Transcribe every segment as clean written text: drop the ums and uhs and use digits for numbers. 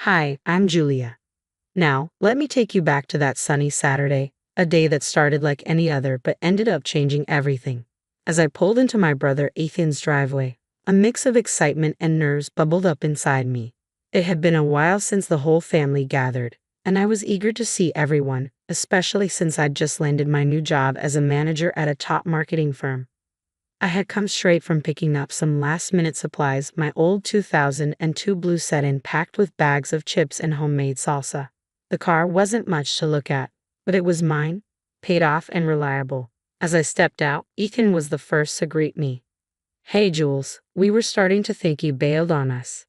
Hi, I'm Julia. Now, let me take you back to that sunny Saturday, a day that started like any other but ended up changing everything. As I pulled into my brother Ethan's driveway, a mix of excitement and nerves bubbled up inside me. It had been a while since the whole family gathered, and I was eager to see everyone, especially since I'd just landed my new job as a manager at a top marketing firm. I had come straight from picking up some last-minute supplies, my old 2002 blue sedan packed with bags of chips and homemade salsa. The car wasn't much to look at, but it was mine, paid off and reliable. As I stepped out, Ethan was the first to greet me. "Hey Jules, we were starting to think you bailed on us."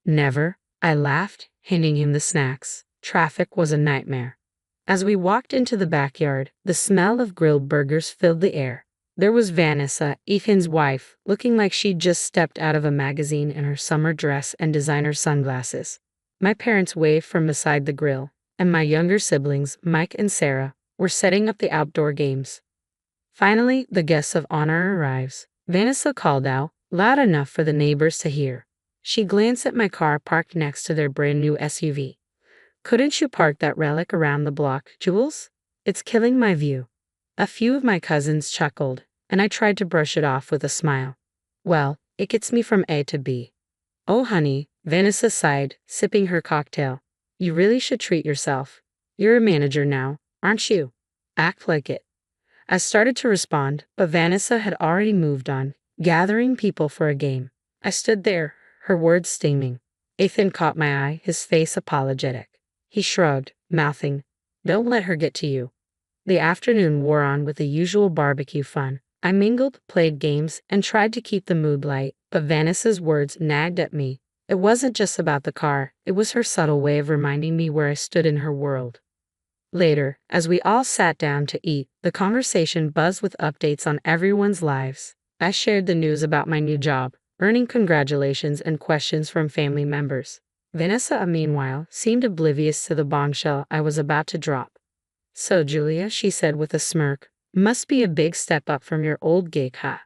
"Never," I laughed, handing him the snacks. Traffic was a nightmare. As we walked into the backyard, the smell of grilled burgers filled the air. There was Vanessa, Ethan's wife, looking like she'd just stepped out of a magazine in her summer dress and designer sunglasses. My parents waved from beside the grill, and my younger siblings, Mike and Sarah, were setting up the outdoor games. Finally, the guest of honor arrives. Vanessa called out, loud enough for the neighbors to hear. She glanced at my car parked next to their brand new SUV. "Couldn't you park that relic around the block, Jules? It's killing my view." A few of my cousins chuckled, and I tried to brush it off with a smile. "Well, it gets me from A to B." "Oh honey," Vanessa sighed, sipping her cocktail. "You really should treat yourself. You're a manager now, aren't you? Act like it." I started to respond, but Vanessa had already moved on, gathering people for a game. I stood there, her words stinging. Ethan caught my eye, his face apologetic. He shrugged, mouthing, "Don't let her get to you." The afternoon wore on with the usual barbecue fun. I mingled, played games, and tried to keep the mood light, but Vanessa's words nagged at me. It wasn't just about the car, it was her subtle way of reminding me where I stood in her world. Later, as we all sat down to eat, the conversation buzzed with updates on everyone's lives. I shared the news about my new job, earning congratulations and questions from family members. Vanessa, meanwhile, seemed oblivious to the bombshell I was about to drop. "So, Julia," she said with a smirk, "must be a big step up from your old gig, huh?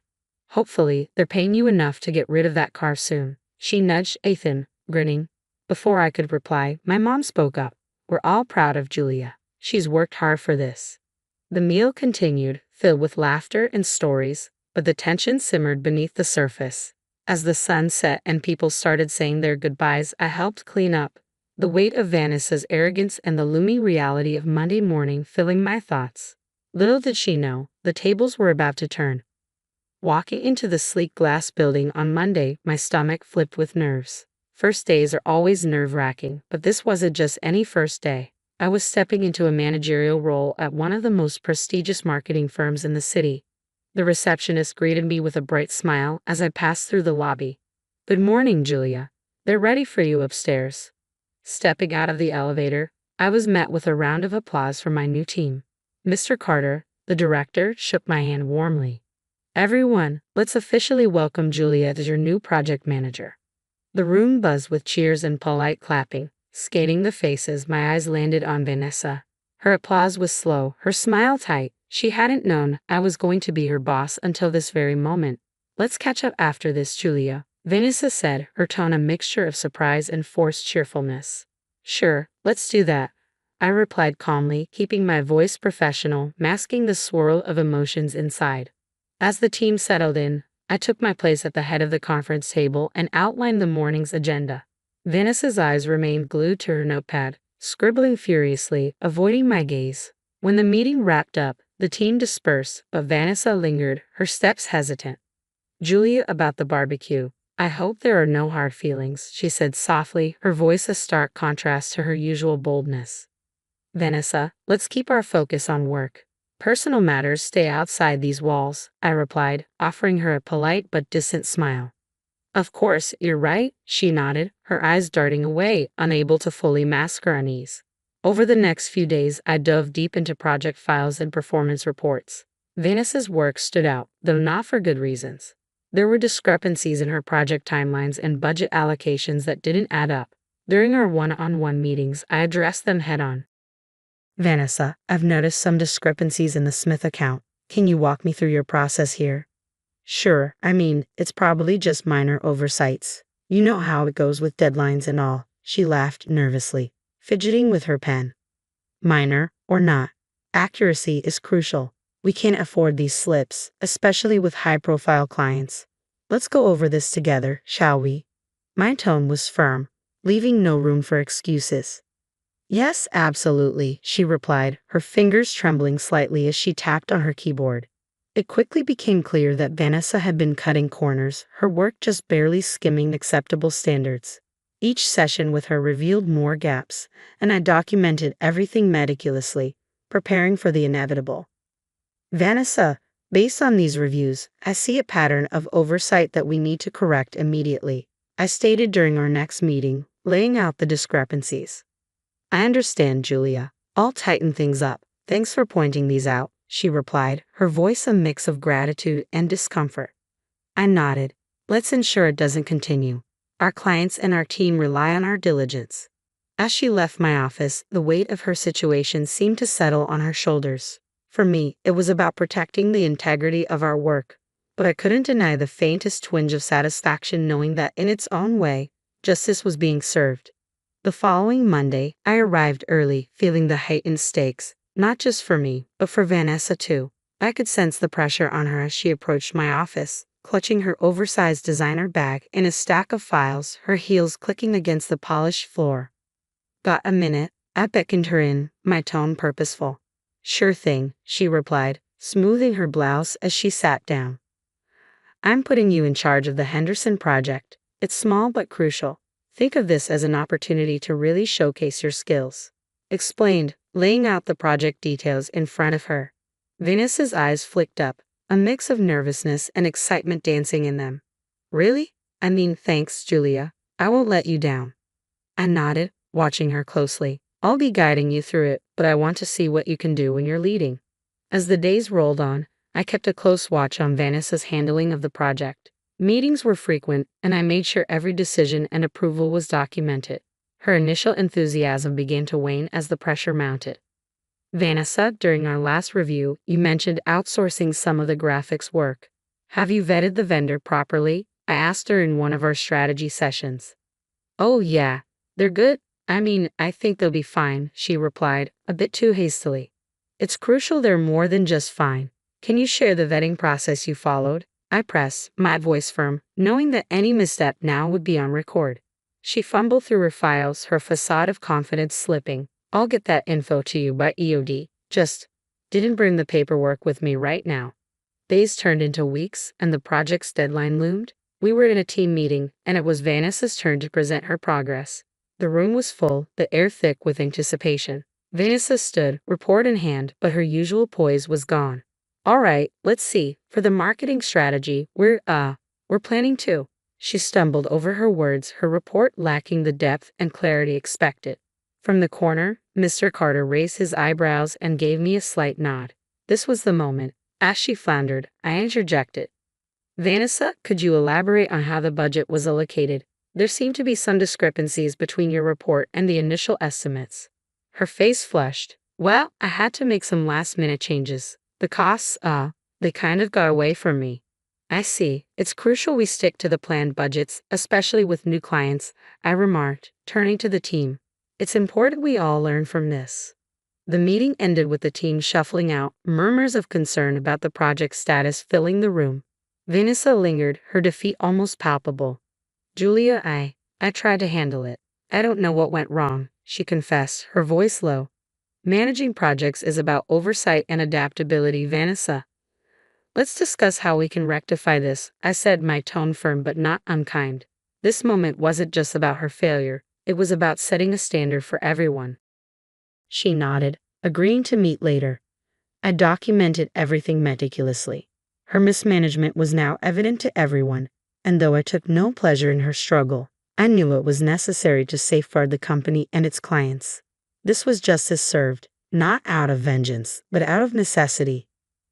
Hopefully, they're paying you enough to get rid of that car soon." She nudged Ethan, grinning. Before I could reply, my mom spoke up. "We're all proud of Julia. She's worked hard for this." The meal continued, filled with laughter and stories, but the tension simmered beneath the surface. As the sun set and people started saying their goodbyes, I helped clean up, the weight of Vanessa's arrogance and the looming reality of Monday morning filling my thoughts. Little did she know, the tables were about to turn. Walking into the sleek glass building on Monday, my stomach flipped with nerves. First days are always nerve-wracking, but this wasn't just any first day. I was stepping into a managerial role at one of the most prestigious marketing firms in the city. The receptionist greeted me with a bright smile as I passed through the lobby. "Good morning, Julia. They're ready for you upstairs." Stepping out of the elevator, I was met with a round of applause from my new team. Mr. Carter, the director, shook my hand warmly. "Everyone, let's officially welcome Julia as your new project manager." The room buzzed with cheers and polite clapping. Scanning the faces, my eyes landed on Vanessa. Her applause was slow, her smile tight. She hadn't known I was going to be her boss until this very moment. "Let's catch up after this, Julia," Vanessa said, her tone a mixture of surprise and forced cheerfulness. "Sure, let's do that," I replied calmly, keeping my voice professional, masking the swirl of emotions inside. As the team settled in, I took my place at the head of the conference table and outlined the morning's agenda. Vanessa's eyes remained glued to her notepad, scribbling furiously, avoiding my gaze. When the meeting wrapped up, the team dispersed, but Vanessa lingered, her steps hesitant. "Julia, about the barbecue. I hope there are no hard feelings," she said softly, her voice a stark contrast to her usual boldness. "Vanessa, let's keep our focus on work. Personal matters stay outside these walls," I replied, offering her a polite but distant smile. "Of course, you're right," she nodded, her eyes darting away, unable to fully mask her unease. Over the next few days, I dove deep into project files and performance reports. Vanessa's work stood out, though not for good reasons. There were discrepancies in her project timelines and budget allocations that didn't add up. During our one-on-one meetings, I addressed them head-on. "Vanessa, I've noticed some discrepancies in the Smith account. Can you walk me through your process here?" "Sure, it's probably just minor oversights. You know how it goes with deadlines and all," she laughed nervously, fidgeting with her pen. Minor or not, accuracy is crucial. We can't afford these slips, especially with high-profile clients. Let's go over this together, shall we? My tone was firm, leaving no room for excuses. Yes, absolutely, she replied, her fingers trembling slightly as she tapped on her keyboard. It quickly became clear that Vanessa had been cutting corners, her work just barely skimming acceptable standards. Each session with her revealed more gaps, and I documented everything meticulously, preparing for the inevitable. Vanessa, based on these reviews, I see a pattern of oversight that we need to correct immediately, I stated during our next meeting, laying out the discrepancies. I understand, Julia. I'll tighten things up. Thanks for pointing these out, she replied, her voice a mix of gratitude and discomfort. I nodded. Let's ensure it doesn't continue. Our clients and our team rely on our diligence. As she left my office, the weight of her situation seemed to settle on her shoulders. For me, it was about protecting the integrity of our work, but I couldn't deny the faintest twinge of satisfaction knowing that in its own way, justice was being served. The following Monday, I arrived early, feeling the heightened stakes, not just for me, but for Vanessa too. I could sense the pressure on her as she approached my office, clutching her oversized designer bag and a stack of files, her heels clicking against the polished floor. Got a minute? I beckoned her in, my tone purposeful. Sure thing, she replied, smoothing her blouse as she sat down. I'm putting you in charge of the Henderson project. It's small but crucial. Think of this as an opportunity to really showcase your skills. Explained, laying out the project details in front of her. Vanessa's eyes flicked up, a mix of nervousness and excitement dancing in them. Really? I mean, thanks, Julia. I won't let you down. I nodded, watching her closely. I'll be guiding you through it, but I want to see what you can do when you're leading. As the days rolled on, I kept a close watch on Vanessa's handling of the project. Meetings were frequent, and I made sure every decision and approval was documented. Her initial enthusiasm began to wane as the pressure mounted. Vanessa, during our last review, you mentioned outsourcing some of the graphics work. Have you vetted the vendor properly? I asked her in one of our strategy sessions. Oh yeah, they're good. I think they'll be fine, she replied, a bit too hastily. It's crucial they're more than just fine. Can you share the vetting process you followed? I pressed, my voice firm, knowing that any misstep now would be on record. She fumbled through her files, her facade of confidence slipping. I'll get that info to you by EOD. Just didn't bring the paperwork with me right now. Days turned into weeks, and the project's deadline loomed. We were in a team meeting, and it was Vanessa's turn to present her progress. The room was full, the air thick with anticipation. Vanessa stood, report in hand, but her usual poise was gone. All right, let's see. For the marketing strategy, we're planning to. She stumbled over her words, her report lacking the depth and clarity expected. From the corner, Mr. Carter raised his eyebrows and gave me a slight nod. This was the moment. As she floundered, I interjected. Vanessa, could you elaborate on how the budget was allocated? There seemed to be some discrepancies between your report and the initial estimates. Her face flushed. Well, I had to make some last-minute changes. The costs, they kind of got away from me. I see. It's crucial we stick to the planned budgets, especially with new clients, I remarked, turning to the team. It's important we all learn from this. The meeting ended with the team shuffling out, murmurs of concern about the project's status filling the room. Vanessa lingered, her defeat almost palpable. Julia, I tried to handle it. I don't know what went wrong, she confessed, her voice low. Managing projects is about oversight and adaptability, Vanessa. Let's discuss how we can rectify this, I said, my tone firm but not unkind. This moment wasn't just about her failure, it was about setting a standard for everyone. She nodded, agreeing to meet later. I documented everything meticulously. Her mismanagement was now evident to everyone, and though I took no pleasure in her struggle, I knew it was necessary to safeguard the company and its clients. This was justice served, not out of vengeance, but out of necessity.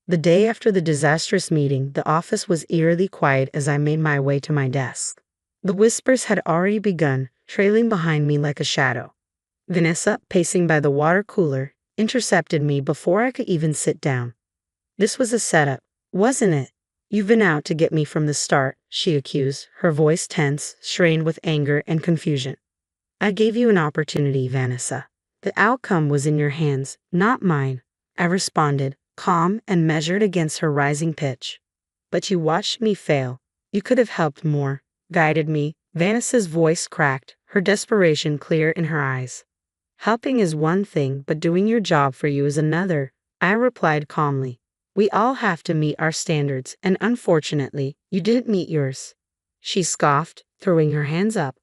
The day after the disastrous meeting, the office was eerily quiet as I made my way to my desk. The whispers had already begun, trailing behind me like a shadow. Vanessa, pacing by the water cooler, intercepted me before I could even sit down. This was a setup, wasn't it? You've been out to get me from the start, she accused, her voice tense, strained with anger and confusion. I gave you an opportunity, Vanessa. The outcome was in your hands, not mine, I responded, calm and measured against her rising pitch. But you watched me fail. You could have helped more, guided me. Vanessa's voice cracked, her desperation clear in her eyes. Helping is one thing, but doing your job for you is another, I replied calmly. We all have to meet our standards, and unfortunately, you didn't meet yours. She scoffed, throwing her hands up.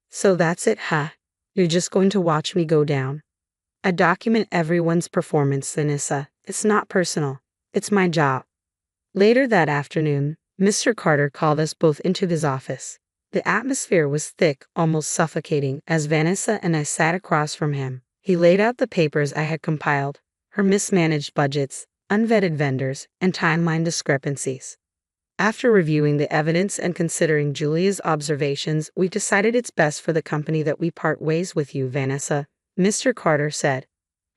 So that's it, huh? You're just going to watch me go down? I document everyone's performance, Vanessa. It's not personal. It's my job. Later that afternoon, Mr. Carter called us both into his office. The atmosphere was thick, almost suffocating, as Vanessa and I sat across from him. He laid out the papers I had compiled, her mismanaged budgets, unvetted vendors, and timeline discrepancies. After reviewing the evidence and considering Julia's observations, we decided it's best for the company that we part ways with you, Vanessa, Mr. Carter said.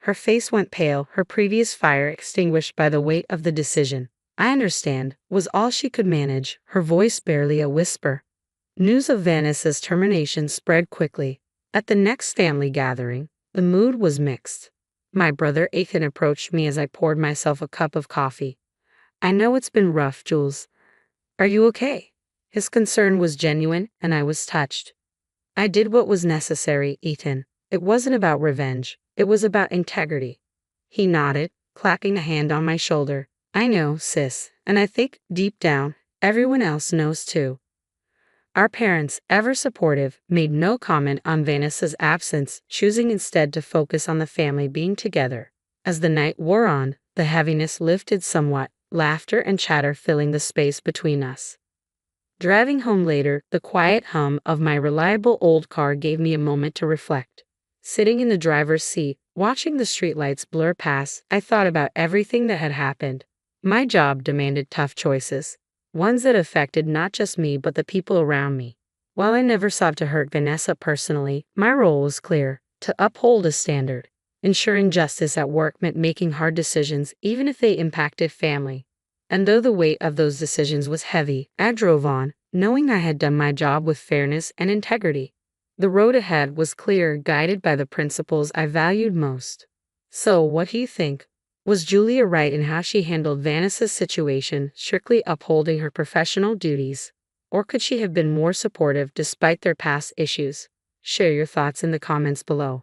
Her face went pale, her previous fire extinguished by the weight of the decision. I understand, was all she could manage, her voice barely a whisper. News of Vanessa's termination spread quickly. At the next family gathering, the mood was mixed. My brother Ethan approached me as I poured myself a cup of coffee. I know it's been rough, Jules. Are you okay? His concern was genuine, and I was touched. I did what was necessary, Ethan. It wasn't about revenge. It was about integrity. He nodded, clapping a hand on my shoulder. I know, sis, and I think, deep down, everyone else knows too. Our parents, ever supportive, made no comment on Vanessa's absence, choosing instead to focus on the family being together. As the night wore on, the heaviness lifted somewhat, laughter and chatter filling the space between us. Driving home later, the quiet hum of my reliable old car gave me a moment to reflect. Sitting in the driver's seat, watching the streetlights blur past, I thought about everything that had happened. My job demanded tough choices, ones that affected not just me but the people around me. While I never sought to hurt Vanessa personally, my role was clear: to uphold a standard. Ensuring justice at work meant making hard decisions even if they impacted family. And though the weight of those decisions was heavy, I drove on, knowing I had done my job with fairness and integrity. The road ahead was clear, guided by the principles I valued most. So, what do you think? Was Julia right in how she handled Vanessa's situation, strictly upholding her professional duties? Or could she have been more supportive despite their past issues? Share your thoughts in the comments below.